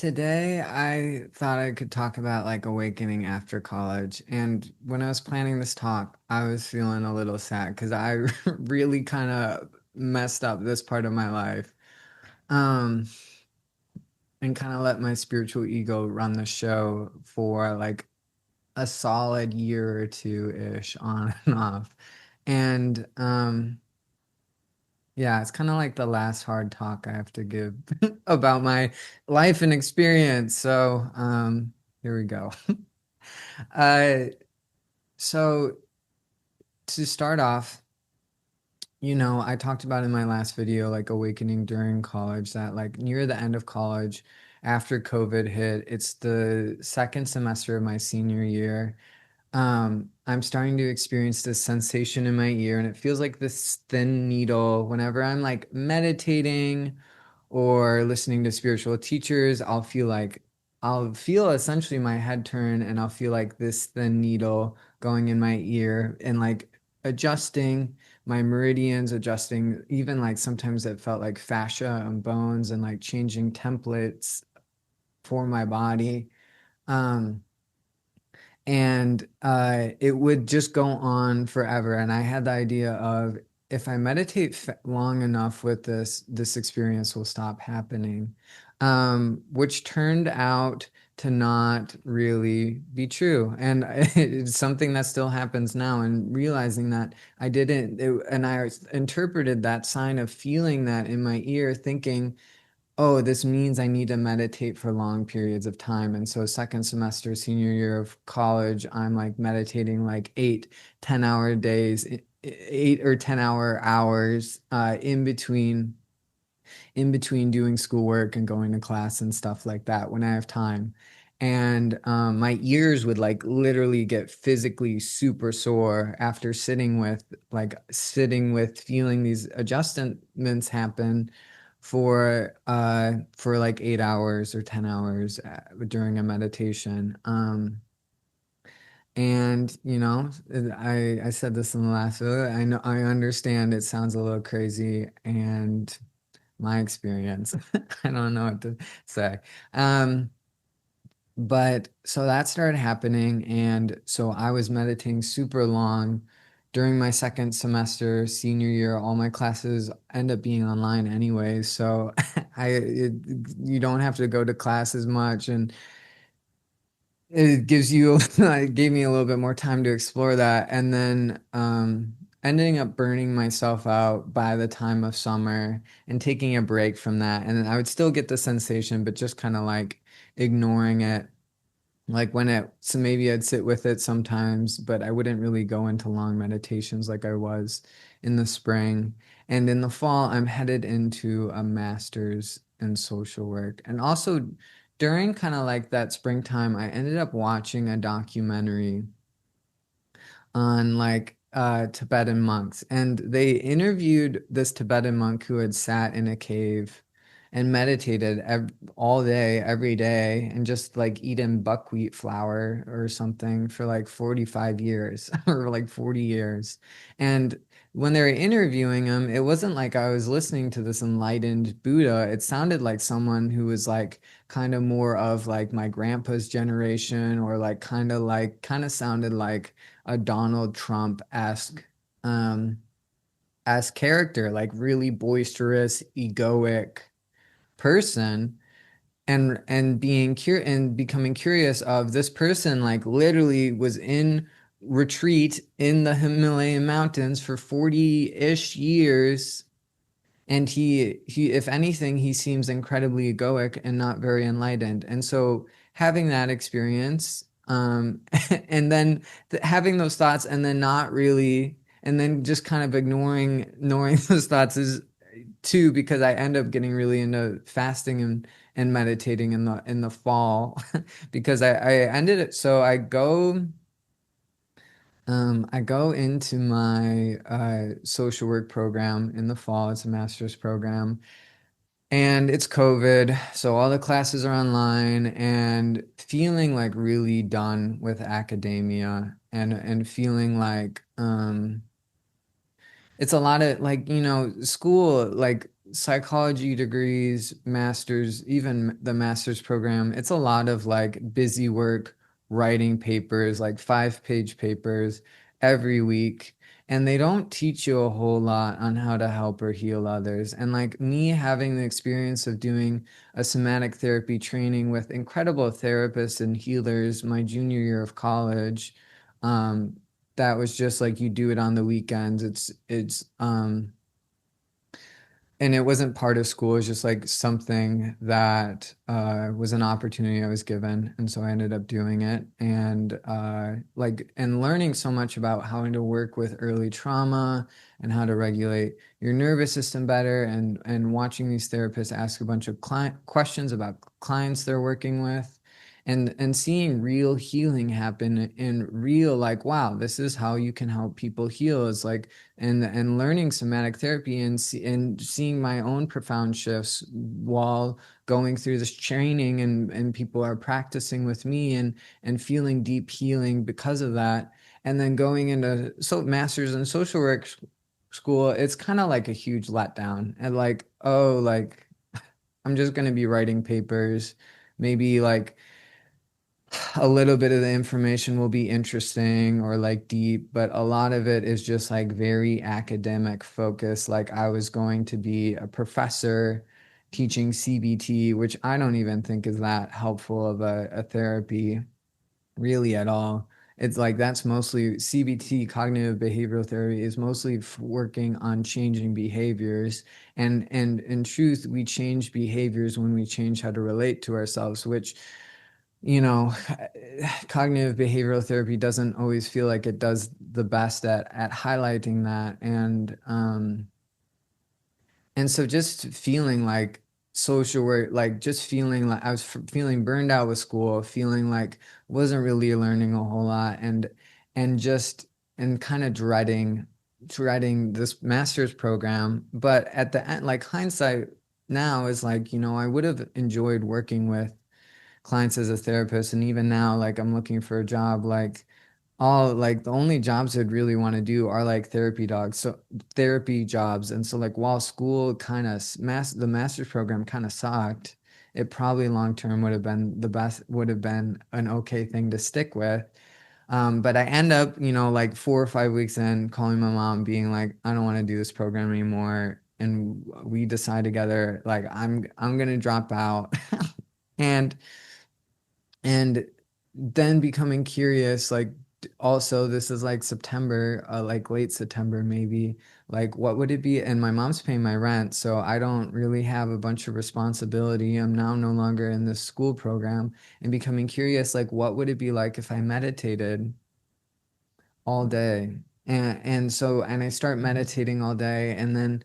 Today, I thought I could talk about like awakening after college. And when I was planning this talk, I was feeling a little sad because I really kind of messed up this part of my life. Um, and kind of let my spiritual ego run the show for like a solid year or two-ish on and off. And yeah, it's kind of like the last hard talk I have to give about my life and experience. So, here we go. Uh, so to start off, I talked about in my last video, like awakening during college, that like near the end of college, after COVID hit, it's the second semester of my senior year. I'm starting to experience this sensation in my ear, and it feels like this thin needle whenever I'm like meditating or listening to spiritual teachers. I'll feel essentially my head turn, and I'll feel like this thin needle going in my ear and like adjusting my meridians, adjusting even like sometimes it felt like fascia and bones and like changing templates for my body. Um, and it would just go on forever. And I had the idea of if I meditate long enough with this experience will stop happening, which turned out to not really be true. And it's something that still happens now. And realizing that I didn't, and I interpreted that sign of feeling that in my ear, thinking, oh, this means I need to meditate for long periods of time. And so second semester, senior year of college, I'm like meditating like 8, 10 hour days, 8 or 10 hour hours in between doing schoolwork and going to class and stuff like that when I have time. And my ears would like literally get physically super sore after sitting with feeling these adjustments happen for like 8 hours or 10 hours during a meditation. And I said this in the last video. I know I understand it sounds a little crazy, and my experience. I don't know what to say. Um, but so that started happening, and so I was meditating super long during my second semester, senior year. All my classes end up being online anyway, so you don't have to go to class as much, and it gives you it gave me a little bit more time to explore that. And then ending up burning myself out by the time of summer and taking a break from that. And then I would still get the sensation, but just kind of like ignoring it. Like so maybe I'd sit with it sometimes, but I wouldn't really go into long meditations like I was in the spring. And in the fall, I'm headed into a master's in social work. And also during kind of like that springtime, I ended up watching a documentary on like Tibetan monks, and they interviewed this Tibetan monk who had sat in a cave and meditated all day, every day, and just like eaten buckwheat flour or something for like 45 years or like 40 years. And when they were interviewing him, it wasn't like I was listening to this enlightened Buddha. It sounded like someone who was like kind of more of like my grandpa's generation, or like kind of sounded like a Donald Trump-esque um as character, like really boisterous, egoic person. And becoming curious of this person, like literally was in retreat in the Himalayan mountains for 40-ish years. And he if anything, he seems incredibly egoic and not very enlightened. And so having that experience, and then having those thoughts, and then not really, and then just kind of ignoring those thoughts is too, because I end up getting really into fasting and meditating in the fall because I ended it. So I go into my social work program in the fall. It's a master's program, and it's COVID, so all the classes are online, and feeling like really done with academia, and feeling like it's a lot of like, school, like psychology degrees, masters, even the master's program, it's a lot of like busy work, writing papers, like 5-page papers every week. And they don't teach you a whole lot on how to help or heal others. And like me having the experience of doing a somatic therapy training with incredible therapists and healers my junior year of college, um, that was just like you do it on the weekends. It's and it wasn't part of school. It was just like something that was an opportunity I was given, and so I ended up doing it, and and learning so much about how to work with early trauma and how to regulate your nervous system better, and watching these therapists ask a bunch of client questions about clients they're working with. And seeing real healing happen in real, like, wow, this is how you can help people heal. It's like, and learning somatic therapy and seeing my own profound shifts while going through this training, and people are practicing with me, and feeling deep healing because of that. And then going into masters in social work school, it's kind of like a huge letdown, and like, oh, like I'm just going to be writing papers, maybe like a little bit of the information will be interesting or like deep, but a lot of it is just like very academic focused. Like I was going to be a professor teaching CBT, which I don't even think is that helpful of a therapy really at all. It's like that's mostly CBT, cognitive behavioral therapy, is mostly working on changing behaviors. And in truth, we change behaviors when we change how to relate to ourselves, which, you know, cognitive behavioral therapy doesn't always feel like it does the best at highlighting that. And so just feeling like social work, like just feeling like I was feeling burned out with school, feeling like wasn't really learning a whole lot, and just and kind of dreading this master's program. But at the end, like hindsight now is like, I would have enjoyed working with clients as a therapist. And even now, like I'm looking for a job, like the only jobs I'd really want to do are like therapy jobs. And so like while school kind of the master's program kind of sucked, it probably long term would have been an okay thing to stick with. But I end up, like 4 or 5 weeks in, calling my mom, being like, I don't want to do this program anymore. And we decide together, like, I'm gonna drop out. and and then becoming curious, like, also this is like September, like late September maybe, like what would it be? And my mom's paying my rent, so I don't really have a bunch of responsibility. I'm now no longer in this school program, and becoming curious, like what would it be like if I meditated all day? And I start meditating all day, and then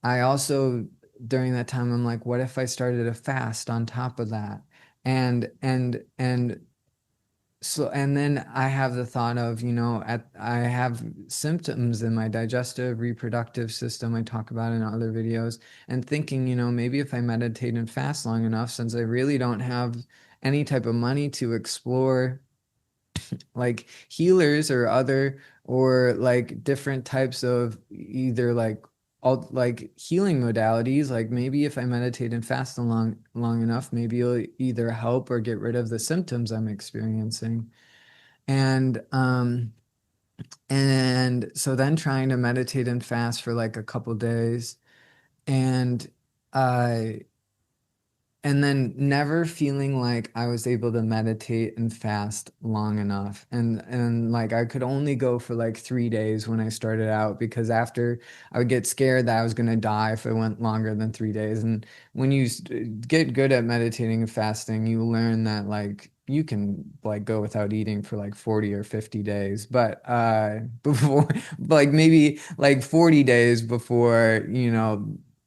I also, during that time, I'm like, what if I started a fast on top of that? And so, and then I have the thought of, I have symptoms in my digestive, reproductive system I talk about in other videos, and thinking, maybe if I meditate and fast long enough, since I really don't have any type of money to explore like healers or like different types of either like all like healing modalities, like maybe if I meditate and fast long enough, maybe it'll either help or get rid of the symptoms I'm experiencing. And um and so then trying to meditate and fast for like a couple days, and I and then never feeling like I was able to meditate and fast long enough. And like I could only go for like 3 days when I started out, because after I would get scared that I was going to die if I went longer than 3 days. And when you get good at meditating and fasting, you learn that like you can like go without eating for like 40 or 50 days. But before, like maybe like 40 days before,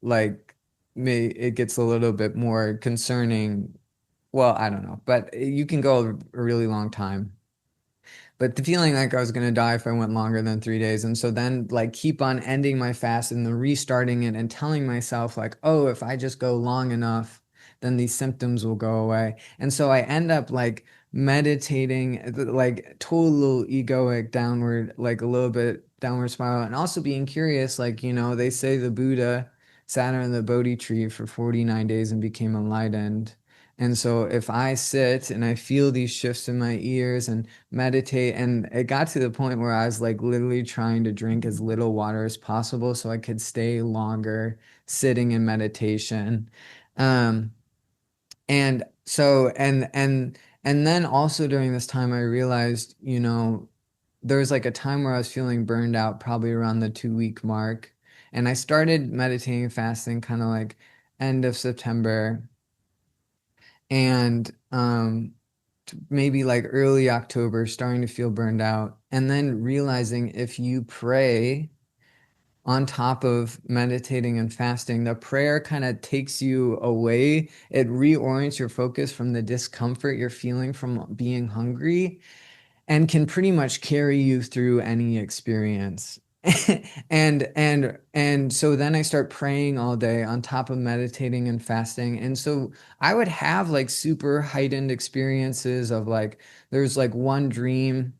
like it gets a little bit more concerning. Well, I don't know, but you can go a really long time. But the feeling like I was going to die if I went longer than 3 days. And so then like keep on ending my fast and then restarting it and telling myself like, oh, if I just go long enough, then these symptoms will go away. And so I end up like meditating, like total egoic downward, like a little bit downward spiral, and also being curious, like, they say the Buddha sat under the Bodhi tree for 49 days and became enlightened. And so if I sit and I feel these shifts in my ears and meditate, and it got to the point where I was like literally trying to drink as little water as possible so I could stay longer sitting in meditation. Um, and so and then also during this time I realized, there was like a time where I was feeling burned out, probably around the 2 week mark. And I started meditating and fasting kind of like end of September. And maybe like early October, starting to feel burned out. And then realizing if you pray on top of meditating and fasting, the prayer kind of takes you away. It reorients your focus from the discomfort you're feeling from being hungry and can pretty much carry you through any experience. And so then I start praying all day on top of meditating and fasting. And so I would have like super heightened experiences of like there's like one dream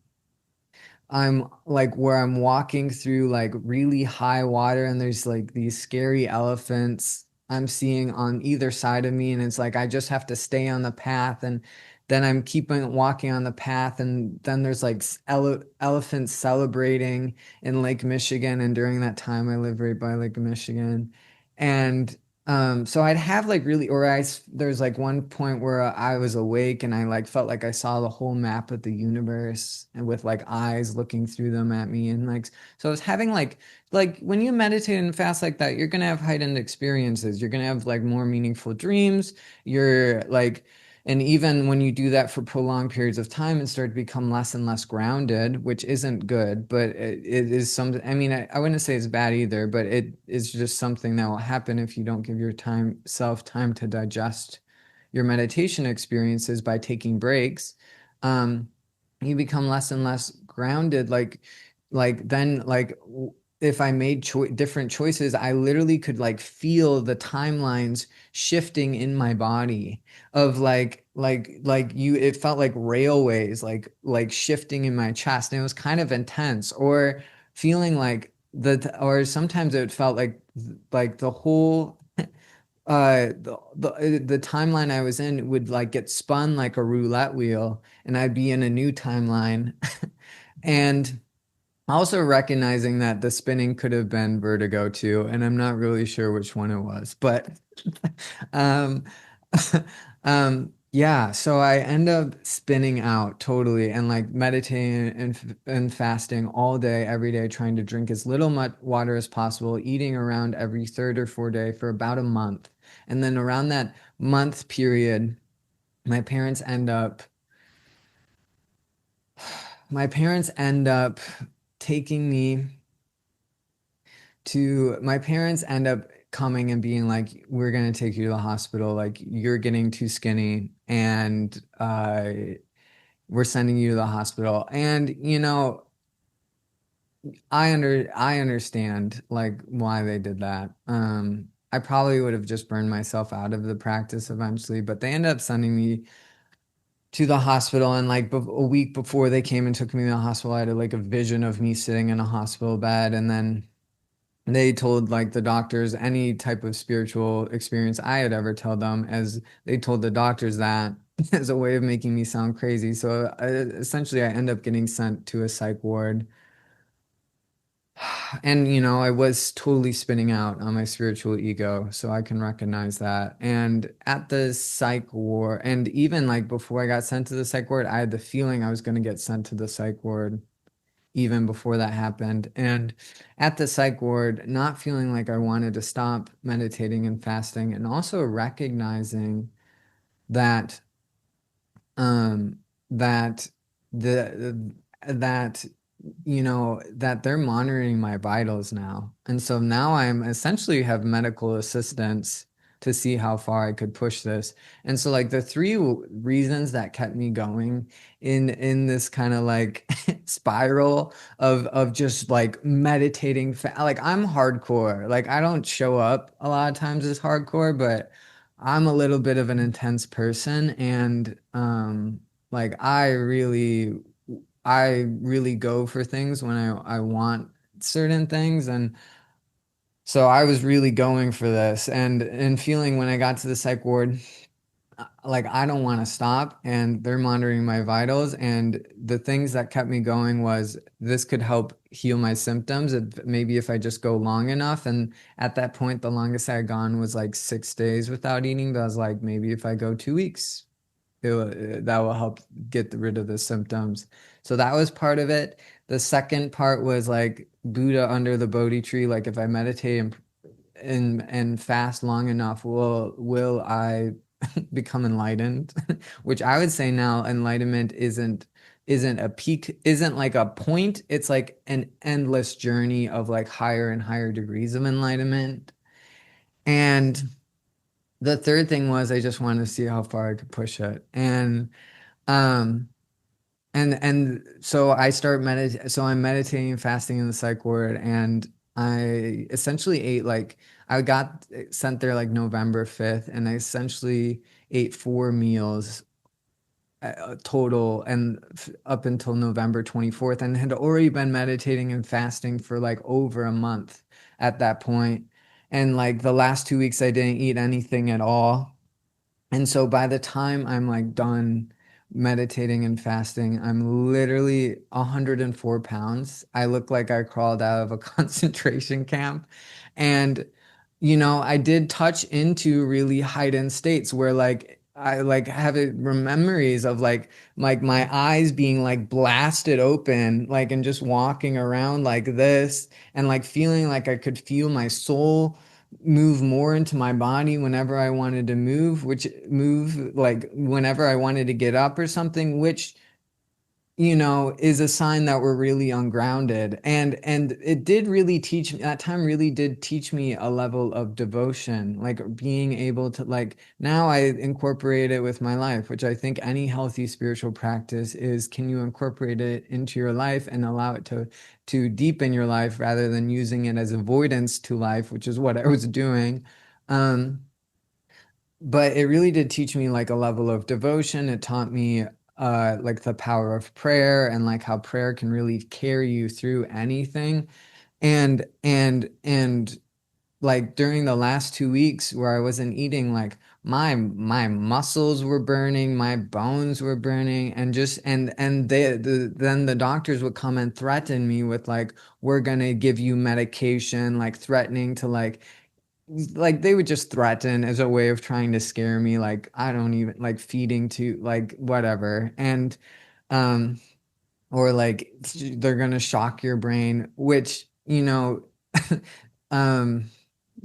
I'm like where I'm walking through like really high water and there's like these scary elephants I'm seeing on either side of me, and it's like I just have to stay on the path, and then I'm keeping walking on the path, and then there's like elephants celebrating in Lake Michigan, and during that time I live right by Lake Michigan. And so I'd have like really, there's like one point where I was awake and I like felt like I saw the whole map of the universe and with like eyes looking through them at me. And like, so I was having like when you meditate and fast like that, you're going to have heightened experiences. You're going to have like more meaningful dreams. You're like, and even when you do that for prolonged periods of time and start to become less and less grounded, which isn't good, but it is something, I mean, I wouldn't say it's bad either, but it is just something that will happen if you don't give your self time to digest your meditation experiences by taking breaks. Um, you become less and less grounded. Like then, like if I made different choices, I literally could like feel the timelines shifting in my body of it felt like railways like shifting in my chest, and it was kind of intense. Or feeling like or sometimes it felt like the whole the timeline I was in would like get spun like a roulette wheel, and I'd be in a new timeline. And also recognizing that the spinning could have been vertigo too, and I'm not really sure which one it was, but um, yeah, so I end up spinning out totally and like meditating and fasting all day, every day, trying to drink as little water as possible, eating around every third or fourth day for about a month. And then around that month period, my parents end up my parents end up taking me my parents end up coming and being like, we're going to take you to the hospital. Like, you're getting too skinny, and we're sending you to the hospital. And, I understand like why they did that. I probably would have just burned myself out of the practice eventually, but they ended up sending me to the hospital. And like a week before they came and took me to the hospital, I had like a vision of me sitting in a hospital bed. And then they told like the doctors any type of spiritual experience I had ever tell them, as they told the doctors that as a way of making me sound crazy. So essentially I end up getting sent to a psych ward. And I was totally spinning out on my spiritual ego, so I can recognize that. And at the psych ward, and even like before I got sent to the psych ward, I had the feeling I was going to get sent to the psych ward even before that happened. And at the psych ward, not feeling like I wanted to stop meditating and fasting, and also recognizing that um that that that they're monitoring my vitals now. And so now I'm essentially have medical assistance to see how far I could push this. And so like the three reasons that kept me going in this kind of like spiral of just like meditating like I'm hardcore. Like I don't show up a lot of times as hardcore, but I'm a little bit of an intense person, and like I really go for things when I want certain things. And So I was really going for this and feeling when I got to the psych ward, like I don't want to stop, and they're monitoring my vitals, and the things that kept me going was this could help heal my symptoms maybe if I just go long enough. And at that point the longest I had gone was like 6 days without eating, but I was like, maybe if I go 2 weeks, that will help get rid of the symptoms. So that was part of it. The second part was like Buddha under the Bodhi tree. Like if I meditate and fast long enough, will I become enlightened? Which I would say now enlightenment isn't a peak, isn't like a point. It's like an endless journey of like higher and higher degrees of enlightenment. And the third thing was I just wanted to see how far I could push it. Um and so I'm meditating and fasting in the psych ward, and I essentially ate like I got sent there like November 5th, and I essentially ate 4 meals total, and up until November 24th, and had already been meditating and fasting for like over a month at that point. And like the last 2 weeks I didn't eat anything at all. And so by the time I'm like done meditating and fasting, I'm literally 104 pounds. I look like I crawled out of a concentration camp. And, I did touch into really heightened states where like I like have memories of like my eyes being like blasted open, like and just walking around like this, and like feeling like I could feel my soul move more into my body whenever I wanted to move like whenever I wanted to get up or something, which is a sign that we're really ungrounded. And it did really teach me, that time really did teach me a level of devotion, like being able to like now I incorporate it with my life, which I think any healthy spiritual practice is, can you incorporate it into your life and allow it to deepen your life rather than using it as avoidance to life, which is what I was doing. Um, but it really did teach me like a level of devotion. It taught me like the power of prayer, and like how prayer can really carry you through anything. And like during the last 2 weeks where I wasn't eating, like my muscles were burning, my bones were burning, and just and then the doctors would come and threaten me with like, we're gonna give you medication, like threatening to like they would just threaten as a way of trying to scare me, like I don't even like feeding to like whatever. And um or like they're gonna shock your brain, which um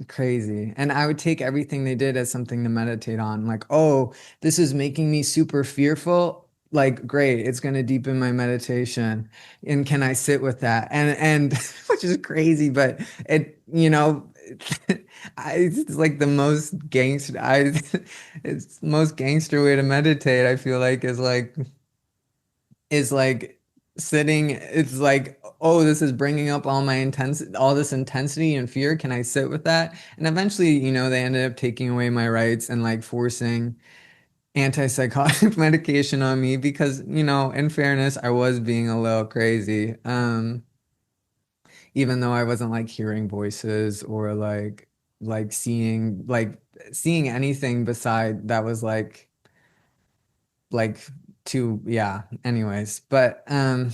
crazy. And I would take everything they did as something to meditate on, like, oh, this is making me super fearful, like great, it's going to deepen my meditation, and can I sit with that? And which is crazy, but it it's like the most gangster it's the most gangster way to meditate, I feel like, is like sitting, it's like, oh, this is bringing up all this intensity and fear, can I sit with that? And eventually, they ended up taking away my rights and like forcing antipsychotic medication on me because, in fairness, I was being a little crazy. Even though I wasn't like hearing voices or like seeing anything beside that was like too, yeah, anyways. But and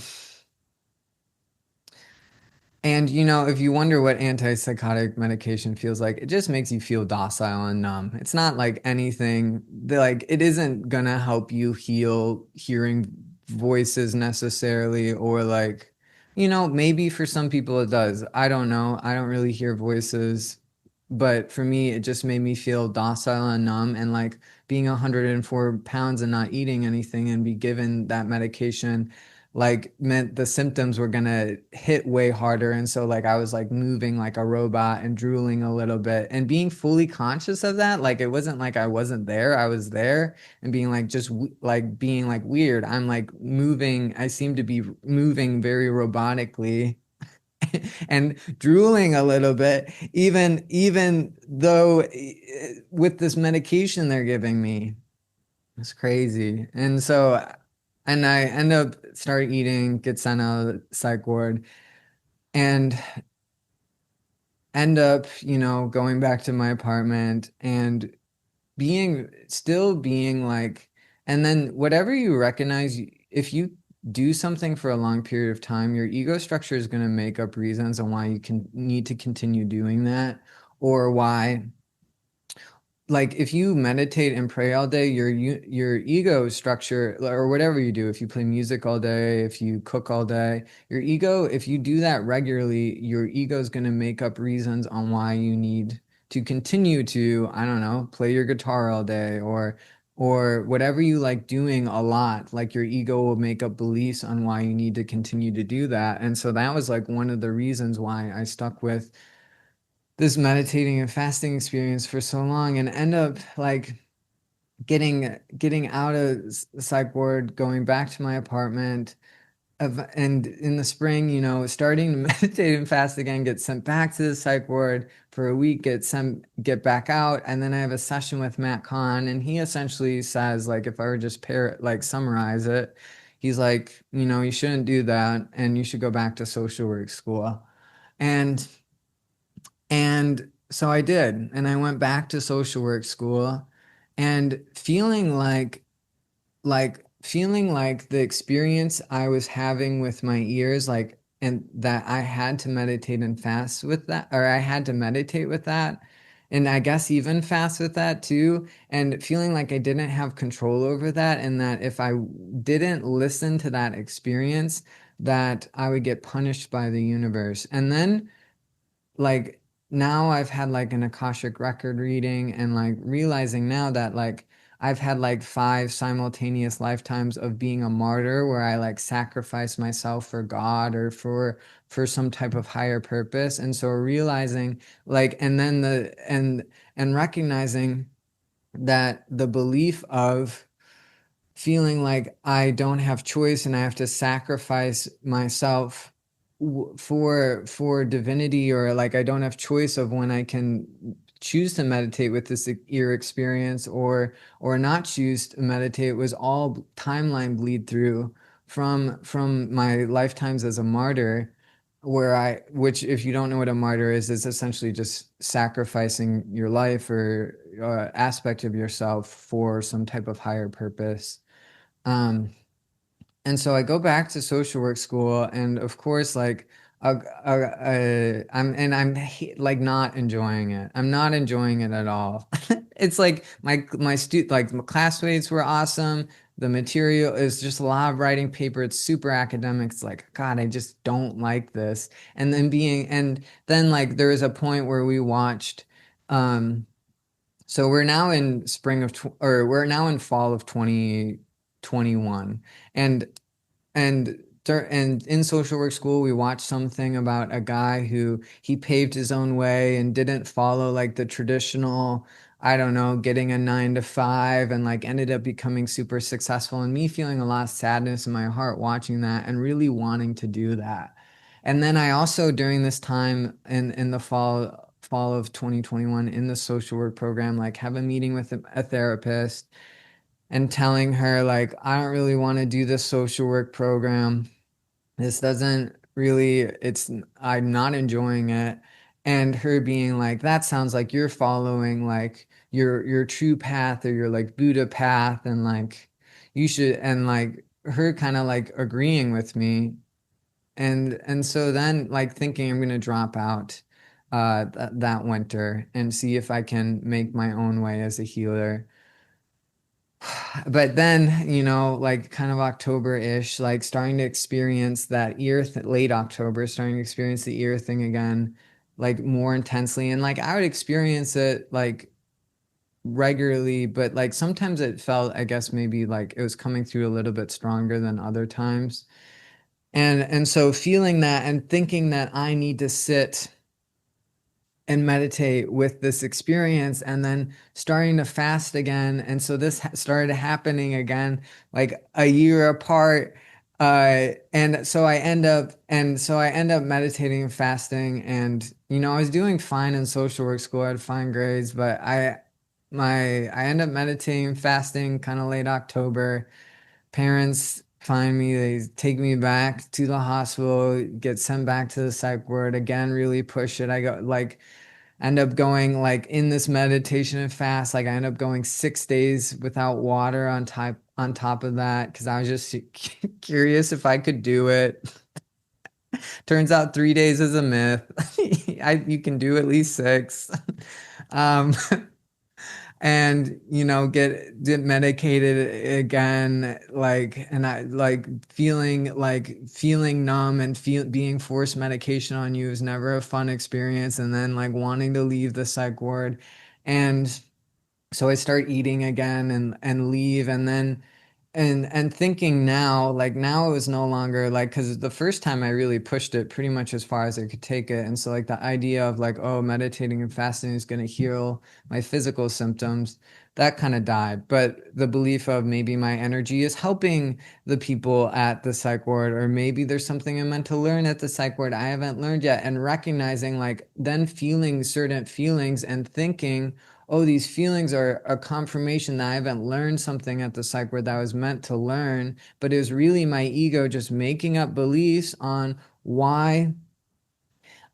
if you wonder what antipsychotic medication feels like, it just makes you feel docile and numb. It's not like anything, like it isn't gonna help you heal hearing voices necessarily, or like, maybe for some people it does. I don't know. I don't really hear voices, but for me, it just made me feel docile and numb, and like being 104 pounds and not eating anything and be given that medication like meant the symptoms were gonna hit way harder. And so like I was like moving like a robot and drooling a little bit and being fully conscious of that. Like it wasn't like I wasn't there, I was there, and being like just like being like weird, I'm like moving, I seem to be moving very robotically and drooling a little bit, even though with this medication they're giving me. It's crazy. And so, and I end up start eating, get sent out of the psych ward. And end up, going back to my apartment and still being like, and then whatever you recognize, if you do something for a long period of time, your ego structure is going to make up reasons on why you can need to continue doing that, or why, like, if you meditate and pray all day, your ego structure, or whatever you do, if you play music all day, if you cook all day, your ego, if you do that regularly, your ego is going to make up reasons on why you need to continue to, I don't know, play your guitar all day, or whatever you like doing a lot. Like, your ego will make up beliefs on why you need to continue to do that. And so that was like one of the reasons why I stuck with this meditating and fasting experience for so long, and end up like getting out of the psych ward, going back to my apartment, and in the spring, starting to meditate and fast again, get sent back to the psych ward for a week, get back out, and then I have a session with Matt Kahn, and he essentially says, like, if I were just summarize it, he's like, you shouldn't do that, and you should go back to social work school. And so I did, and I went back to social work school, and feeling like the experience I was having with my ears, like, and that I had to meditate and fast with that, or I had to meditate with that, and I guess even fast with that too, and feeling like I didn't have control over that, and that if I didn't listen to that experience, that I would get punished by the universe. And then, like, now I've had like an Akashic record reading, and like realizing now that, like, I've had like 5 simultaneous lifetimes of being a martyr, where I like sacrifice myself for God, or for some type of higher purpose. And so realizing, like, and then and recognizing that the belief of feeling like I don't have choice and I have to sacrifice myself for divinity, or like I don't have choice of when I can choose to meditate with this ear experience, or not choose to meditate, was all timeline bleed through from my lifetimes as a martyr, which, if you don't know what a martyr is essentially just sacrificing your life, or aspect of yourself, for some type of higher purpose. um and so I go back to social work school, and of course, like, like, not enjoying it. I'm not enjoying it at all. It's like my classmates were awesome. The material is just a lot of writing paper. It's super academic. It's like, God, I just don't like this. And then like there was a point where we watched. So we're now in or we're now in fall of 2021, and and in social work school, we watched something about a guy who he paved his own way and didn't follow like the traditional, I don't know, getting a 9 to 5, and like ended up becoming super successful. And me feeling a lot of sadness in my heart watching that, and really wanting to do that. And then I also, during this time in the fall of 2021, in the social work program, like, have a meeting with a therapist, and telling her, like, I don't really want to do this social work program. This doesn't really, I'm not enjoying it. And her being like, that sounds like you're following like your true path, or your like Buddha path, and like you should, and like her kind of like agreeing with me. And so then, like, thinking I'm gonna drop out that winter, and see if I can make my own way as a healer. But then, like, kind of October-ish, like, starting to experience that late October, starting to experience the ear thing again, like, more intensely. And like I would experience it like regularly, but like sometimes it felt, I guess, maybe like it was coming through a little bit stronger than other times. And so feeling that, and thinking that I need to sit and meditate with this experience, and then starting to fast again. And so this started happening again, like a year apart. And so I end up meditating and fasting, and I was doing fine in social work school. I had fine grades, but I end up meditating and fasting kind of late October. Parents find me, they take me back to the hospital, get sent back to the psych ward again, really push it. I go like end up going like in this meditation and fast, like I end up going 6 days without water on top of that because I was just curious if I could do it. Turns out 3 days is a myth. You can do at least six. Um, and get medicated again, like, and I like feeling numb and being forced medication on you is never a fun experience, and then like wanting to leave the psych ward. And so I start eating again and leave, and then and thinking now, like now it was no longer like, because the first time I really pushed it pretty much as far as I could take it. And so like the idea of like, oh, meditating and fasting is going to heal my physical symptoms, that kind of died. But the belief of maybe my energy is helping the people at the psych ward, or maybe there's something I'm meant to learn at the psych ward I haven't learned yet, and recognizing like then feeling certain feelings and thinking, oh, these feelings are a confirmation that I haven't learned something at the psych ward that I was meant to learn, but it was really my ego just making up beliefs on why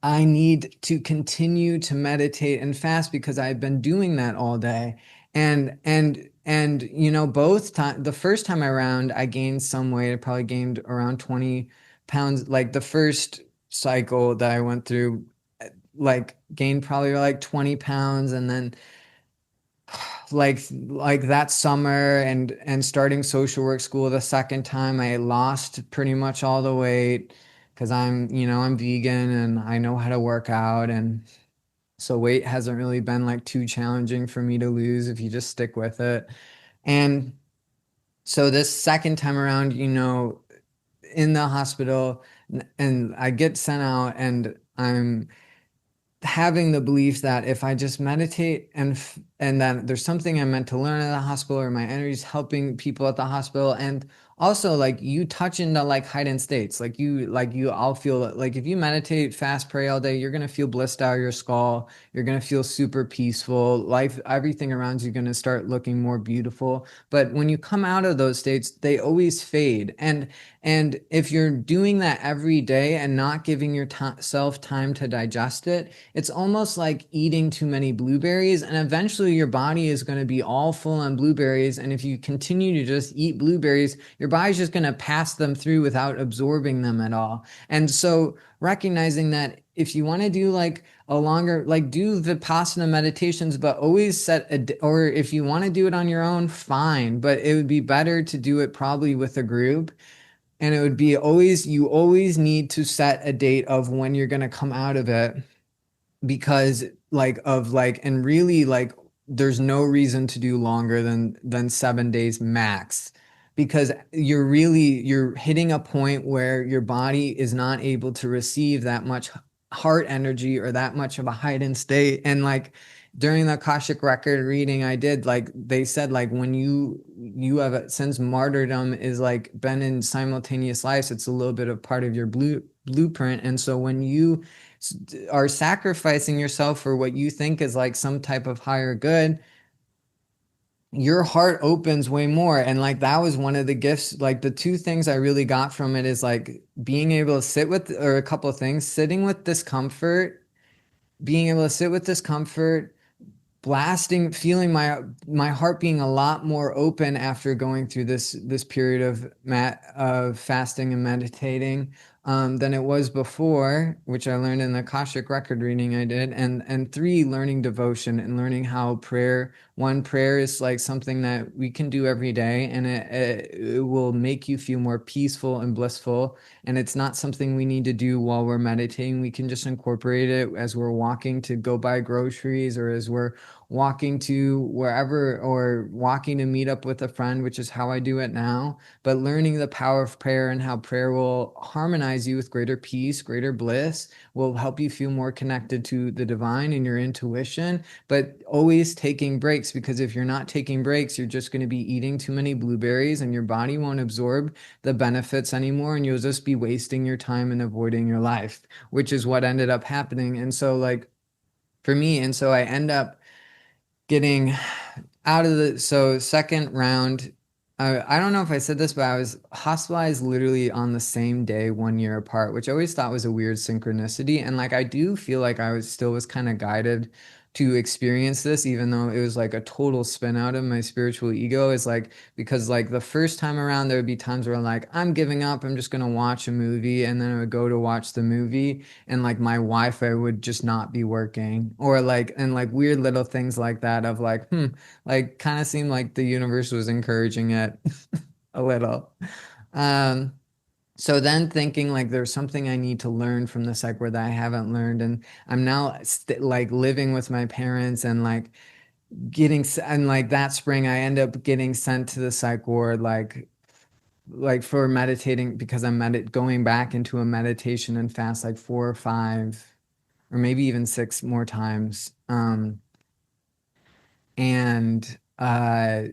I need to continue to meditate and fast because I've been doing that all day. And both time the first time around I gained some weight. I probably gained around 20 pounds. Like the first cycle that I went through, like gained probably like 20 pounds, and then like that summer and starting social work school the second time, I lost pretty much all the weight because I'm vegan and I know how to work out, and so weight hasn't really been like too challenging for me to lose if you just stick with it. And so this second time around, in the hospital, and I get sent out, and I'm having the belief that if I just meditate and that there's something I'm meant to learn at the hospital, or my energy is helping people at the hospital. And also like you touch into like heightened states, I'll feel like if you meditate, fast, pray all day, you're going to feel blissed out of your skull. You're going to feel super peaceful. Life, everything around you is going to start looking more beautiful. But when you come out of those states, they always fade. And if you're doing that every day and not giving yourself time to digest it, it's almost like eating too many blueberries, and eventually your body is going to be all full on blueberries. And if you continue to just eat blueberries, your body's just going to pass them through without absorbing them at all. And so recognizing that if you want to do like a longer, like do Vipassana meditations, but always or if you want to do it on your own, fine. But it would be better to do it probably with a group. And it would be you always need to set a date of when you're going to come out of it, because and really like there's no reason to do longer than 7 days max, because you're hitting a point where your body is not able to receive that much heart energy or that much of a heightened state. And like during the Akashic record reading I did, like they said, like when you have since martyrdom is like been in simultaneous lives, it's a little bit of part of your blueprint. And so when you are sacrificing yourself for what you think is like some type of higher good, your heart opens way more. And like that was one of the gifts, like the two things I really got from it is like being able to sit with, or a couple of things, sitting with discomfort, being able to sit with discomfort, feeling my heart being a lot more open after going through this period of fasting and meditating, than it was before, which I learned in the Akashic record reading I did. And three, learning devotion and learning how prayer is like something that we can do every day, and it will make you feel more peaceful and blissful. And it's not something we need to do while we're meditating. We can just incorporate it as we're walking to go buy groceries, or as we're walking to wherever, or walking to meet up with a friend, which is how I do it now. But learning the power of prayer and how prayer will harmonize you with greater peace, greater bliss, will help you feel more connected to the divine and your intuition. But always taking breaks, because if you're not taking breaks, you're just going to be eating too many blueberries and your body won't absorb the benefits anymore, and you'll just be wasting your time and avoiding your life, which is what ended up happening. And so like for me, and so I end up getting out of the second round, I don't know if I said this, but I was hospitalized literally on the same day, 1 year apart, which I always thought was a weird synchronicity. And like I do feel like I was kind of guided to experience this, even though it was like a total spin out of my spiritual ego. Is like because like the first time around there would be times where like I'm giving up, I'm just gonna watch a movie, and then I would go to watch the movie, and like my Wi-Fi would just not be working, or like and like weird little things like that of like, like kind of seemed like the universe was encouraging it a little. Um, so then thinking like there's something I need to learn from the psych ward that I haven't learned, and I'm now like living with my parents and like and like that spring I end up getting sent to the psych ward like for meditating because I'm going back into a meditation and fast like 4 or 5 or maybe even 6 more times. And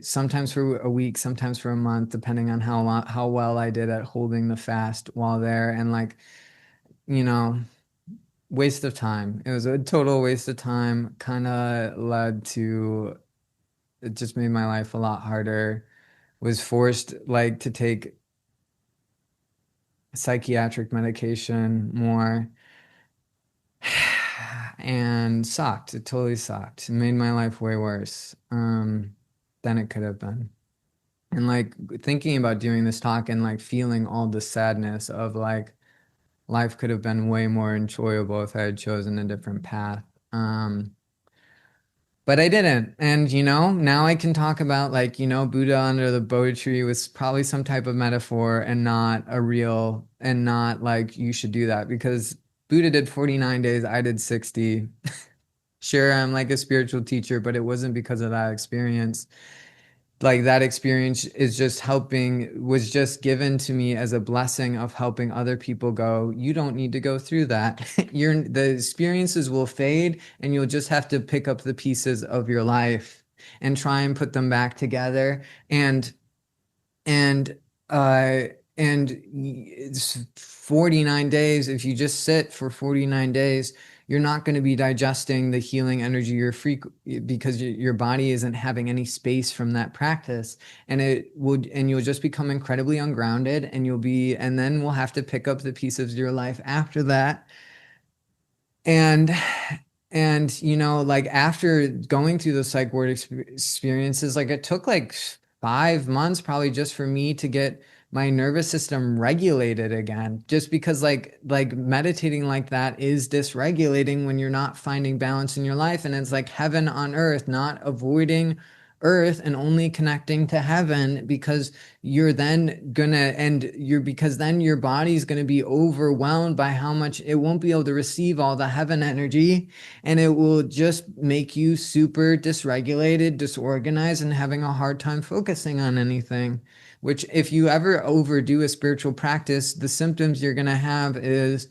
sometimes for a week, sometimes for a month, depending on how well I did at holding the fast while there. And like, you know, waste of time. It was a total waste of time. Kind of led to it just made my life a lot harder. Was forced like to take psychiatric medication more and sucked. It totally sucked. It made my life way worse than it could have been. And like thinking about doing this talk and like feeling all the sadness of like life could have been way more enjoyable if I had chosen a different path. But I didn't. And now I can talk about like, Buddha under the Bodhi tree was probably some type of metaphor and not a real and not like you should do that because Buddha did 49 days, I did 60. Sure, I'm like a spiritual teacher, but it wasn't because of that experience. Like that experience is just was just given to me as a blessing of helping other people go, you don't need to go through that. The experiences will fade and you'll just have to pick up the pieces of your life and try and put them back together. And uh it's 49 days. If you just sit for 49 days, you're not going to be digesting the healing energy you're free because your body isn't having any space from that practice, and you'll just become incredibly ungrounded, and then we'll have to pick up the pieces of your life after that. And like after going through the psych ward experiences, like it took like 5 months probably just for me to get my nervous system regulated again, just because like meditating like that is dysregulating when you're not finding balance in your life, and it's like heaven on earth, not avoiding earth and only connecting to heaven, because because then your body's going to be overwhelmed by how much it won't be able to receive all the heaven energy, and it will just make you super dysregulated, disorganized, and having a hard time focusing on anything. Which, if you ever overdo a spiritual practice, the symptoms you're going to have is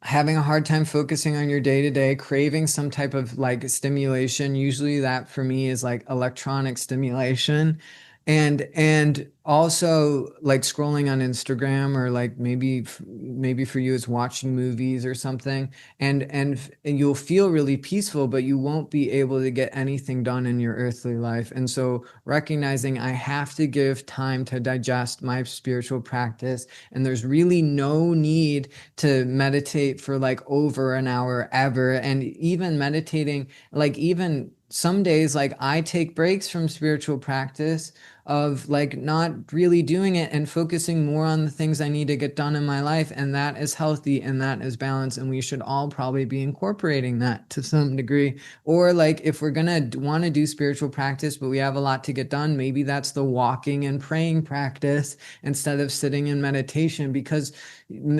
having a hard time focusing on your day to day, craving some type of like stimulation. Usually that for me is like electronic stimulation, and also like scrolling on Instagram, or like maybe for you it's watching movies or something, and you'll feel really peaceful, but you won't be able to get anything done in your earthly life. And so recognizing I have to give time to digest my spiritual practice, and there's really no need to meditate for like over an hour ever. And even meditating, like even some days, like I take breaks from spiritual practice of like not really doing it and focusing more on the things I need to get done in my life. And that is healthy and that is balance. And we should all probably be incorporating that to some degree. Or like if we're going to want to do spiritual practice, but we have a lot to get done, maybe that's the walking and praying practice instead of sitting in meditation, because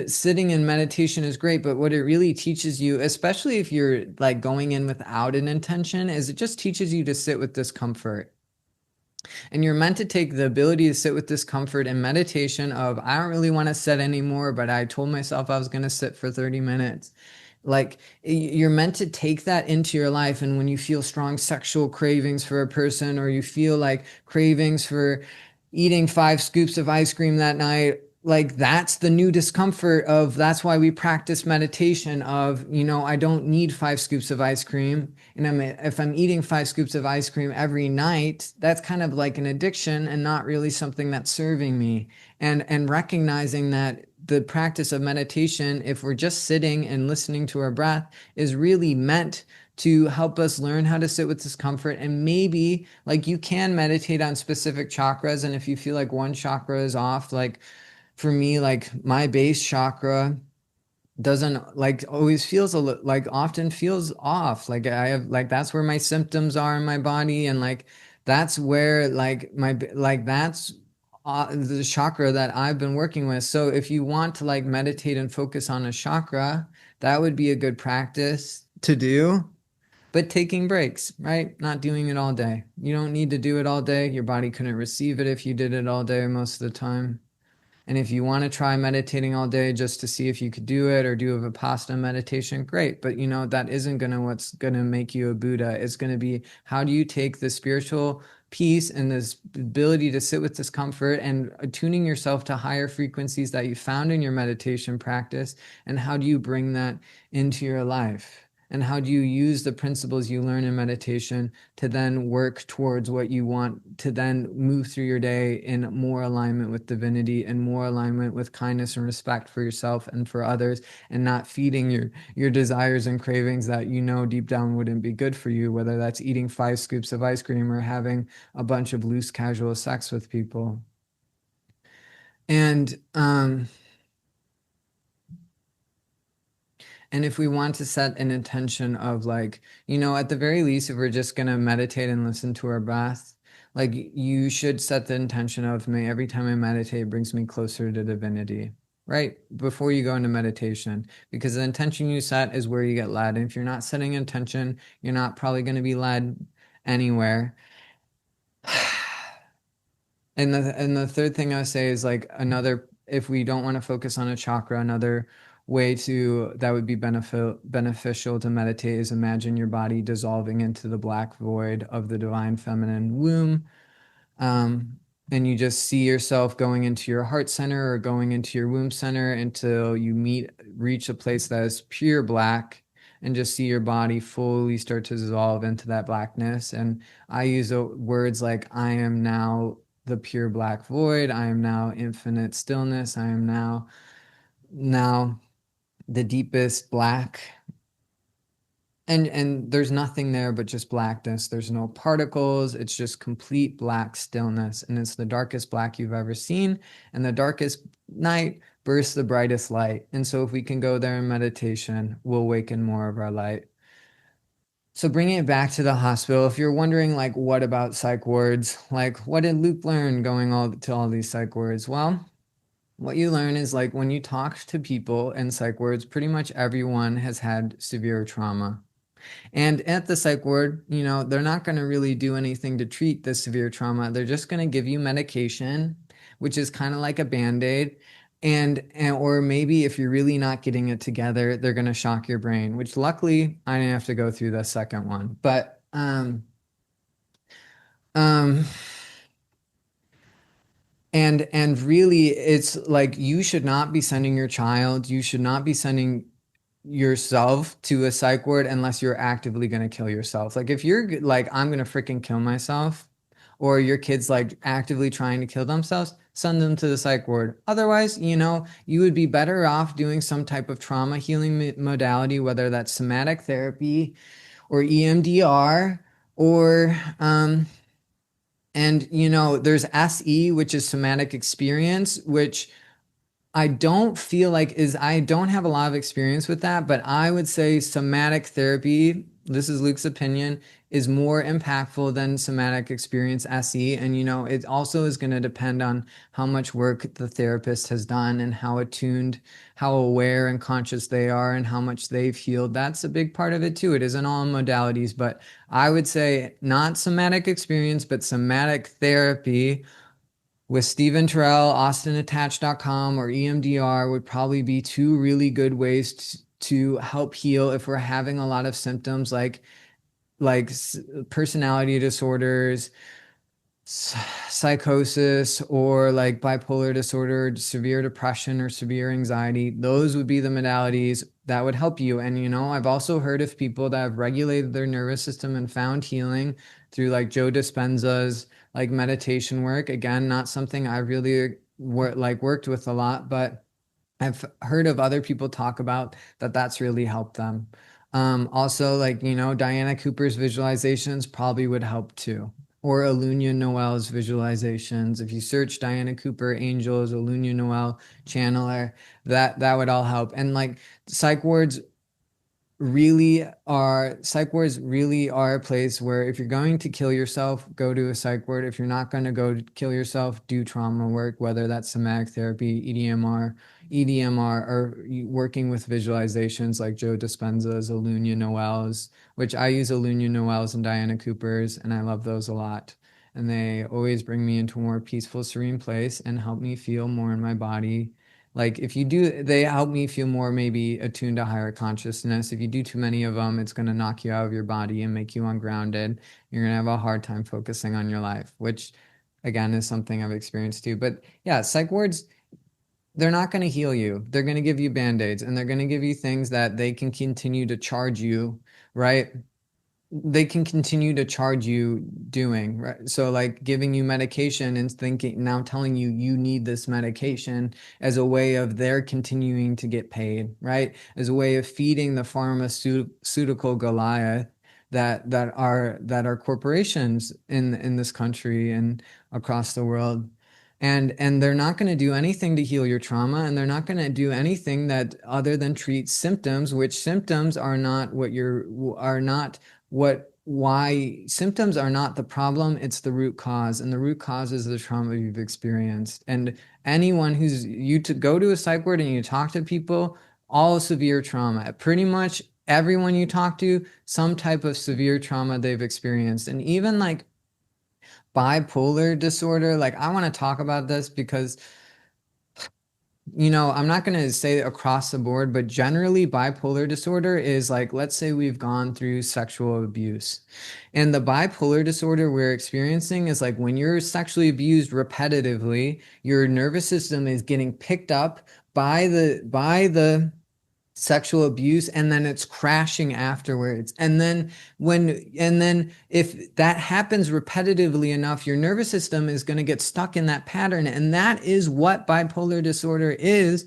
sitting in meditation is great, but what it really teaches you, especially if you're like going in without an intention, is it just teaches you to sit with discomfort. And you're meant to take the ability to sit with discomfort in meditation of, I don't really want to sit anymore, but I told myself I was going to sit for 30 minutes. Like you're meant to take that into your life. And when you feel strong sexual cravings for a person, or you feel like cravings for eating 5 scoops of ice cream that night, like that's the new discomfort of that's why we practice meditation of, I don't need 5 scoops of ice cream. And if I'm eating 5 scoops of ice cream every night, that's kind of like an addiction and not really something that's serving me. And recognizing that the practice of meditation, if we're just sitting and listening to our breath, is really meant to help us learn how to sit with discomfort. And maybe like you can meditate on specific chakras, and if you feel like one chakra is off, like for me, like my base chakra doesn't like always feels like often feels off. Like I have like that's where my symptoms are in my body, and like that's where like my like that's the chakra that I've been working with. So if you want to like meditate and focus on a chakra, that would be a good practice to do. But taking breaks, right? Not doing it all day. You don't need to do it all day. Your body couldn't receive it if you did it all day most of the time. And if you want to try meditating all day just to see if you could do it or do a Vipassana meditation, great. But that isn't what's gonna make you a Buddha. It's gonna be how do you take the spiritual peace and this ability to sit with discomfort and attuning yourself to higher frequencies that you found in your meditation practice, and how do you bring that into your life? And how do you use the principles you learn in meditation to then work towards what you want to then move through your day in more alignment with divinity and more alignment with kindness and respect for yourself and for others, and not feeding your desires and cravings that deep down wouldn't be good for you, whether that's eating 5 scoops of ice cream or having a bunch of loose casual sex with people. And if we want to set an intention of like, at the very least, if we're just going to meditate and listen to our breath, like you should set the intention of, may every time I meditate it brings me closer to divinity, right? Before you go into meditation, because the intention you set is where you get led. And if you're not setting intention, you're not probably going to be led anywhere. And the third thing I say is like another, if we don't want to focus on a chakra, another way to that would be beneficial to meditate is imagine your body dissolving into the black void of the divine feminine womb. Um, and you just see yourself going into your heart center or going into your womb center until you reach a place that is pure black, and just see your body fully start to dissolve into that blackness. And I use words like, I am now the pure black void. I am now infinite stillness. I am now the deepest black. And there's nothing there but just blackness. There's no particles. It's just complete black stillness. And it's the darkest black you've ever seen. And the darkest night bursts the brightest light. And so if we can go there in meditation, we'll awaken more of our light. So bringing it back to the hospital, if you're wondering, like, what about psych wards? Like, what did Luke learn going to all these psych wards? Well, what you learn is like when you talk to people in psych wards, pretty much everyone has had severe trauma. And at the psych ward, they're not going to really do anything to treat the severe trauma. They're just going to give you medication, which is kind of like a Band-Aid. And or maybe if you're really not getting it together, they're going to shock your brain, which luckily I didn't have to go through the second one. But um and really it's like you should not be sending your child, you should not be sending yourself to a psych ward unless you're actively going to kill yourself. Like if you're like, I'm going to freaking kill myself, or your kid's like actively trying to kill themselves, send them to the psych ward. Otherwise, you would be better off doing some type of trauma healing modality, whether that's somatic therapy or EMDR or and there's SE, which is somatic experience, which I don't feel like I don't have a lot of experience with that, but I would say somatic therapy, this is Luke's opinion, is more impactful than somatic experience SE. And, it also is going to depend on how much work the therapist has done and how attuned, how aware and conscious they are and how much they've healed. That's a big part of it too. It isn't all modalities, but I would say not somatic experience, but somatic therapy with Stephen Terrell, AustinAttach.com, or EMDR would probably be two really good ways to help heal if we're having a lot of symptoms like personality disorders, psychosis or like bipolar disorder, severe depression, or severe anxiety. Those would be the modalities that would help you. And, I've also heard of people that have regulated their nervous system and found healing through like Joe Dispenza's like meditation work. Again, not something I really worked with a lot, but I've heard of other people talk about that that's really helped them. Also, like, Diana Cooper's visualizations probably would help too. Or Alunia Noel's visualizations. If you search Diana Cooper, angels, Alunia Noel, channeler, that would all help. And like psych wards psych wards really are a place where if you're going to kill yourself, go to a psych ward. If you're not going to go to kill yourself, do trauma work, whether that's somatic therapy, EDMR, or working with visualizations like Joe Dispenza's, Alunia Noel's, which I use Alunia Noel's and Diana Cooper's, and I love those a lot. And they always bring me into a more peaceful, serene place and help me feel more in my body. Like if you do, they help me feel more maybe attuned to higher consciousness. If you do too many of them, it's going to knock you out of your body and make you ungrounded. You're going to have a hard time focusing on your life, which again is something I've experienced too. But yeah, psych wards, they're not going to heal you. They're going to give you band-aids and they're going to give you things that they can continue to charge you, right? They can continue to charge you doing, right? So like giving you medication and thinking now telling you you need this medication as a way of their continuing to get paid, right? As a way of feeding the pharmaceutical Goliath that are corporations in this country and across the world. And they're not going to do anything to heal your trauma, and they're not going to do anything that other than treat symptoms, which symptoms are not why symptoms are not the problem, it's the root cause, and the root cause is the trauma you've experienced. And anyone who's you to go to a psych ward and you talk to people, all severe trauma, pretty much everyone you talk to, some type of severe trauma they've experienced. And even like bipolar disorder, like I want to talk about this because I'm not going to say across the board, but generally bipolar disorder is like, let's say we've gone through sexual abuse. And the bipolar disorder we're experiencing is like when you're sexually abused repetitively, your nervous system is getting picked up by the sexual abuse, and then it's crashing afterwards. And then if that happens repetitively enough, your nervous system is going to get stuck in that pattern. And that is what bipolar disorder is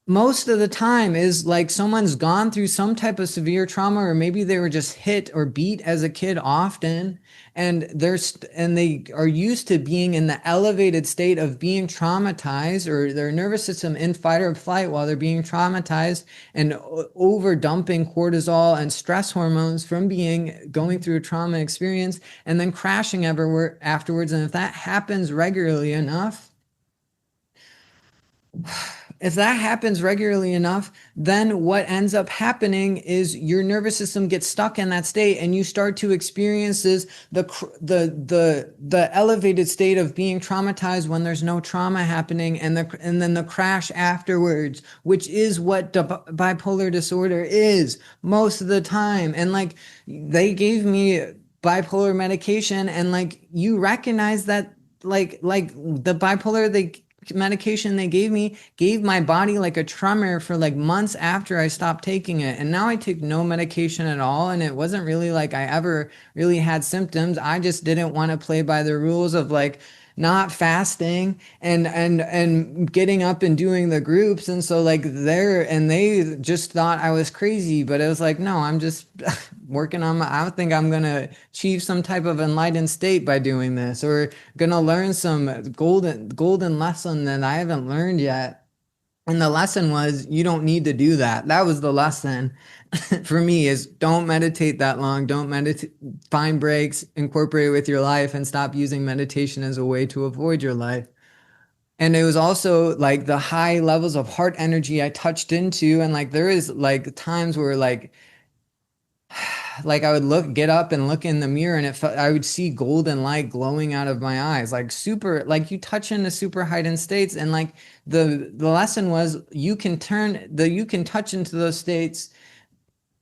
most of the time, is like someone's gone through some type of severe trauma, or maybe they were just hit or beat as a kid often, and they are used to being in the elevated state of being traumatized, or their nervous system in fight or flight while they're being traumatized, and over dumping cortisol and stress hormones from going through a trauma experience, and then crashing everywhere afterwards. And if that happens regularly enough, then what ends up happening is your nervous system gets stuck in that state, and you start to experience the elevated state of being traumatized when there's no trauma happening, and then the crash afterwards, which is what bipolar disorder is most of the time. And like they gave me bipolar medication, and like you recognize that like the bipolar medication they gave me gave my body like a tremor for like months after I stopped taking it. And now I take no medication at all, and it wasn't really like I ever really had symptoms. I just didn't want to play by the rules of like not fasting and getting up and doing the groups. And so like they just thought I was crazy, but it was like, no, I'm just working on I think I'm gonna achieve some type of enlightened state by doing this, or gonna learn some golden lesson that I haven't learned yet. And the lesson was, you don't need to do that. That was the lesson for me, is don't meditate that long. Don't meditate, find breaks, incorporate it with your life, and stop using meditation as a way to avoid your life. And it was also like the high levels of heart energy I touched into. And like there is like times where like I would get up and look in the mirror, and I would see golden light glowing out of my eyes, like super, like you touch into super heightened states. And like the lesson was, you can touch into those states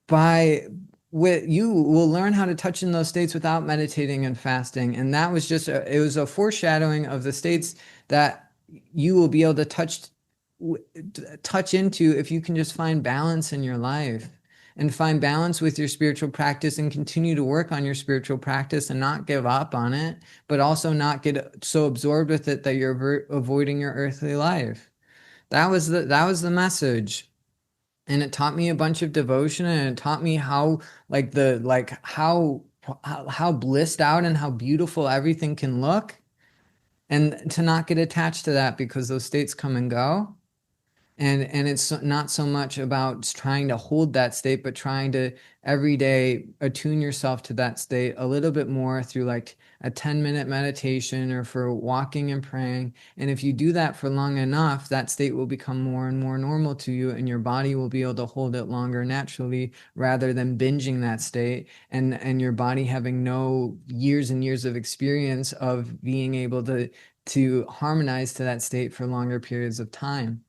by you will learn how to touch in those states without meditating and fasting. And that was just it was a foreshadowing of the states that you will be able to touch into if you can just find balance in your life and find balance with your spiritual practice and continue to work on your spiritual practice and not give up on it, but also not get so absorbed with it that you're avoiding your earthly life. That was the message. And it taught me a bunch of devotion, and it taught me how how blissed out and how beautiful everything can look, and to not get attached to that because those states come and go. And it's not so much about trying to hold that state, but trying to every day attune yourself to that state a little bit more through like a 10-minute meditation or for walking and praying. And if you do that for long enough, that state will become more and more normal to you, and your body will be able to hold it longer naturally rather than binging that state, and your body having no years and years of experience of being able to harmonize to that state for longer periods of time.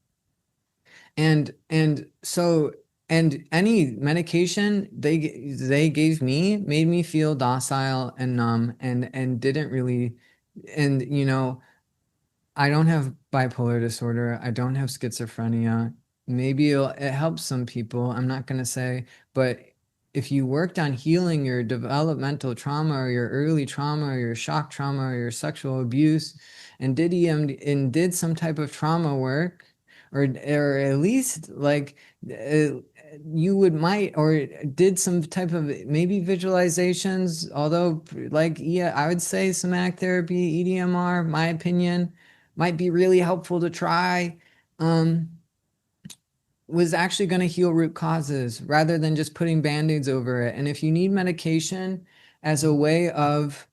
And so, and any medication they gave me made me feel docile and numb, and didn't really. And I don't have bipolar disorder. I don't have schizophrenia. Maybe it helps some people. I'm not going to say, but if you worked on healing your developmental trauma or your early trauma or your shock trauma or your sexual abuse, and did some type of trauma work, or at least like you would might or did some type of maybe visualizations, although like, yeah, I would say somatic therapy, EDMR, my opinion, might be really helpful to try, um, was actually going to heal root causes rather than just putting band-aids over it. And if you need medication as a way of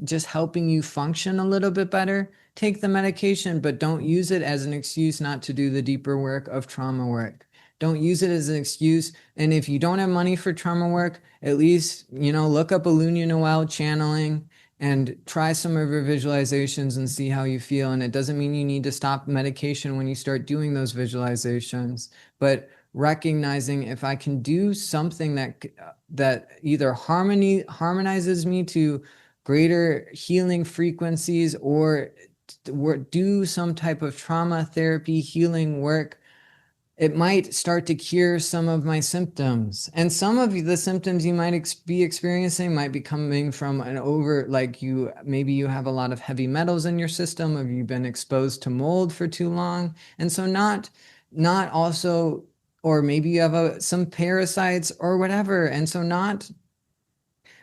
just helping you function a little bit better, take the medication, but don't use it as an excuse not to do the deeper work of trauma work. Don't use it as an excuse. And if you don't have money for trauma work, at least, look up Alunia Noel channeling and try some of your visualizations and see how you feel. And it doesn't mean you need to stop medication when you start doing those visualizations, but recognizing if I can do something that either harmonizes me to greater healing frequencies, or do some type of trauma therapy healing work, it might start to cure some of my symptoms. And some of the symptoms you might be experiencing might be coming from maybe you have a lot of heavy metals in your system, or you've been exposed to mold for too long. And so not also, or maybe you have some parasites or whatever. And so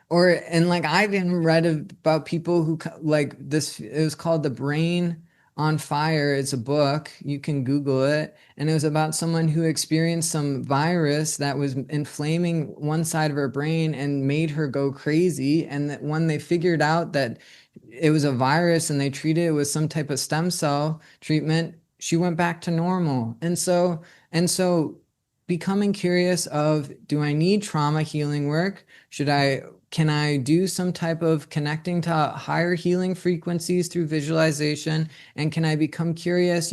like I've even read about people who like this, it was called The Brain on Fire. It's a book. You can Google it. And it was about someone who experienced some virus that was inflaming one side of her brain and made her go crazy. And that when they figured out that it was a virus and they treated it with some type of stem cell treatment, she went back to normal. And so becoming curious of, do I need trauma healing work? Can I do some type of connecting to higher healing frequencies through visualization? And can I become curious,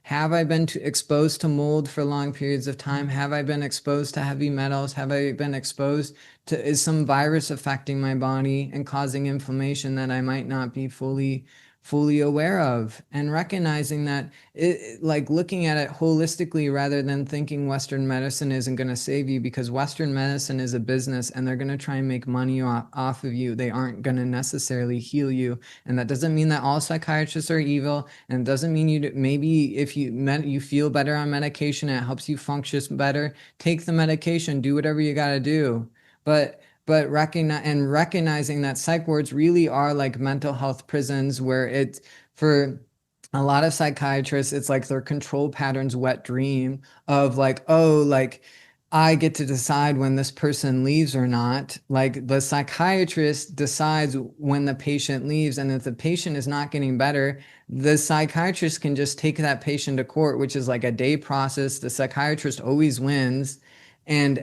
have I been exposed to mold for long periods of time? Have I been exposed to heavy metals? Have I been exposed to, is some virus affecting my body and causing inflammation that I might not be fully aware of? And recognizing that, like looking at it holistically rather than thinking Western medicine isn't going to save you, because Western medicine is a business and they're going to try and make money off of you. They aren't going to necessarily heal you. And that doesn't mean that all psychiatrists are evil, and it doesn't mean maybe if you feel better on medication, it helps you function better, take the medication, do whatever you got to do. But recognizing that psych wards really are like mental health prisons, where it's, for a lot of psychiatrists, it's like their control patterns wet dream of like, oh, like I get to decide when this person leaves or not. Like the psychiatrist decides when the patient leaves, and if the patient is not getting better, the psychiatrist can just take that patient to court, which is like a day process. The psychiatrist always wins. and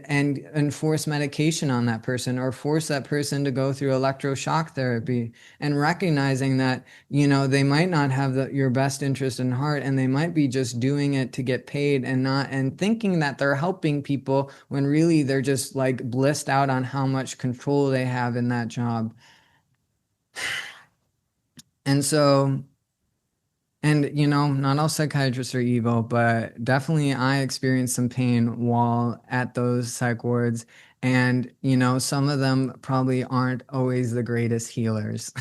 enforce medication on that person or force that person to go through electroshock therapy, and recognizing that, they might not have your best interest in heart, and they might be just doing it to get paid, and thinking that they're helping people when really they're just like blissed out on how much control they have in that job. And so, and not all psychiatrists are evil, but definitely I experienced some pain while at those psych wards. And, some of them probably aren't always the greatest healers.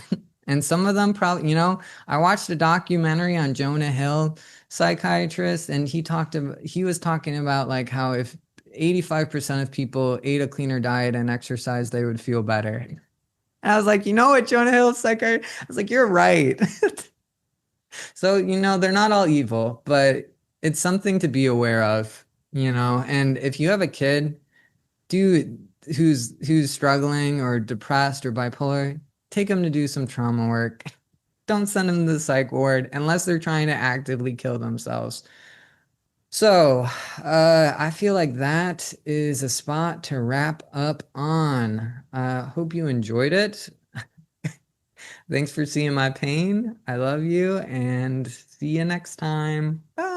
And some of them probably, I watched a documentary on Jonah Hill, psychiatrist, and he was talking about like how if 85% of people ate a cleaner diet and exercise, they would feel better. And I was like, you know what, Jonah Hill, psychiatrist? I was like, you're right. So, they're not all evil, but it's something to be aware of, and if you have a kid, do who's struggling or depressed or bipolar, take them to do some trauma work. Don't send them to the psych ward unless they're trying to actively kill themselves. So, I feel like that is a spot to wrap up on. Hope you enjoyed it. Thanks for seeing my pain. I love you and see you next time. Bye.